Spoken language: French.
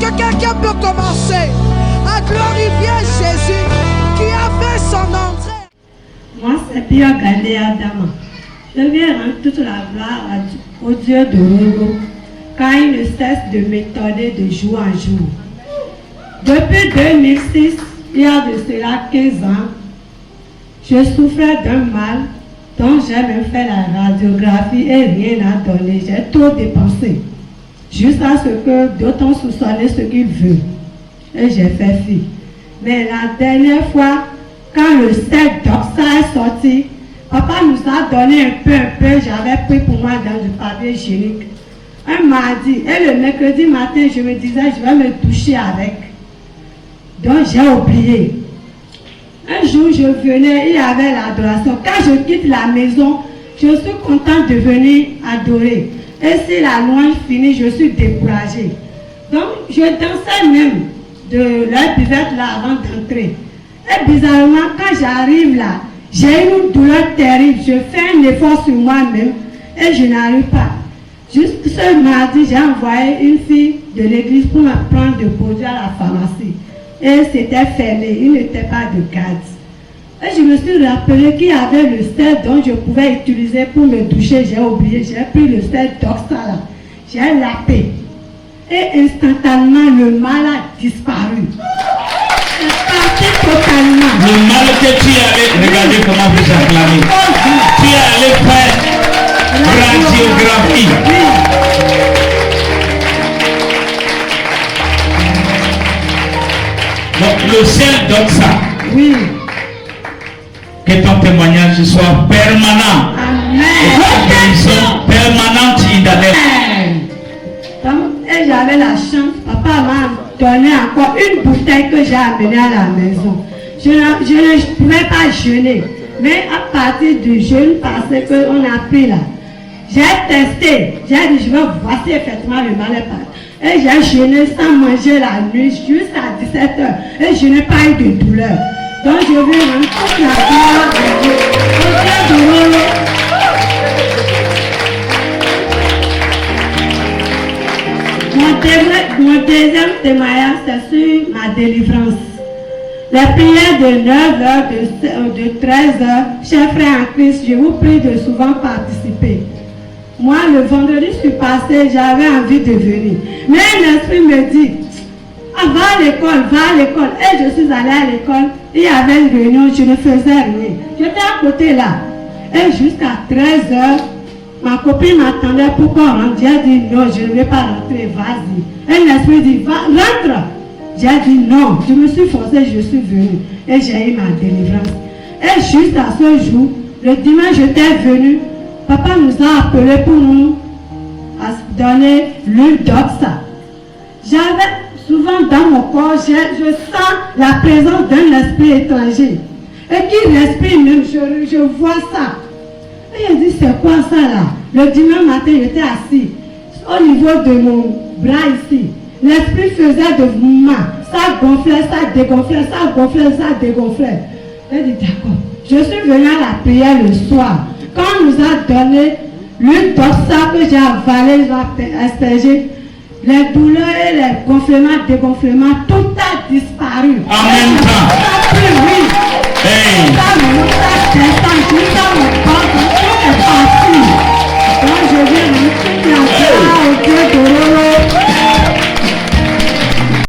que quelqu'un peut commencer à glorifier Jésus qui a fait son entrée? Moi, c'est Pierre Gandé Adama. Je viens rendre toute la gloire au Dieu de Rogo, car il ne cesse de m'étonner de jour en jour. Depuis 2006, il y a de cela 15 ans, je souffrais d'un mal dont j'ai même fait la radiographie et rien n'a donné. J'ai tout dépensé, jusqu'à ce que d'autres soupçonnaient ce qu'il veut. Et j'ai fait fi. Mais la dernière fois, quand le 7 d'Oxa est sorti, papa nous a donné un peu, j'avais pris pour moi dans du papier hygiénique. Un mardi, et le mercredi matin, je me disais, je vais me toucher avec. Donc j'ai oublié. Un jour, je venais, il y avait l'adoration. Quand je quitte la maison, je suis contente de venir adorer. Et si la louange finit, je suis découragée. Donc, je dansais même de la buvette là avant d'entrer. Et bizarrement, quand j'arrive là, j'ai une douleur terrible. Je fais un effort sur moi-même et je n'arrive pas. Juste ce mardi, j'ai envoyé une fille de l'église pour me prendre des produits à la pharmacie. Et c'était fermé, il n'était pas de garde. Et je me suis rappelé qu'il y avait le sel dont je pouvais utiliser pour me doucher. J'ai oublié, j'ai pris le sel d'Oxa là. J'ai lapé. Et instantanément, le mal a disparu. C'est parti totalement. Le mal que tu allais, regardez comment vous acclamez. Tu allais faire radiographie. Donc le ciel donne ça. Oui. Que ton témoignage soit permanent. Amen. Et ta guérison permanente in the name. Et j'avais la chance, papa m'a donné encore une bouteille que j'ai amenée à la maison. Je ne pouvais pas jeûner. Mais à partir du jeûne passé qu'on a pris là, j'ai testé. J'ai dit, je vais voir si effectivement le mal est parti. Et j'ai jeûné sans manger la nuit jusqu'à 17h. Et je n'ai pas eu de douleur. Donc je vais rendre toute la gloire à Dieu. Au Dieu de l'eau. Mon deuxième témoignage, c'est sur ma délivrance. Les prières de 9h, de 13h, chers frères en Christ, je vous prie de souvent participer. Moi, le vendredi, je suis passée, j'avais envie de venir. Mais l'esprit me dit, ah, va à l'école. Et je suis allée à l'école, il y avait une réunion, je ne faisais rien. J'étais à côté là. Et jusqu'à 13h, ma copine m'attendait pour qu'on rentre. J'ai dit non, je ne vais pas rentrer, vas-y. Et l'esprit dit, va, rentre. J'ai dit non, je me suis forcée, je suis venue. Et j'ai eu ma délivrance. Et juste à ce jour, le dimanche, j'étais venue. Papa nous a appelés pour nous donner l'huile d'Oxa. J'avais souvent dans mon corps, je sens la présence d'un esprit étranger. Et qui respire même, je vois ça. Et il dit, c'est quoi ça là? Le dimanche matin, j'étais assis. Au niveau de mon bras ici, l'esprit faisait de mouvements. Ça gonflait, ça dégonflait, ça gonflait, ça dégonflait. Il dit, d'accord. Je suis venue à la prière le soir. Quand on nous a donné l'huile d'Oxa que j'ai avalé, j'ai aspergé, les douleurs et les gonflements, dégonflements, tout a disparu. En même temps. Oui. Hey.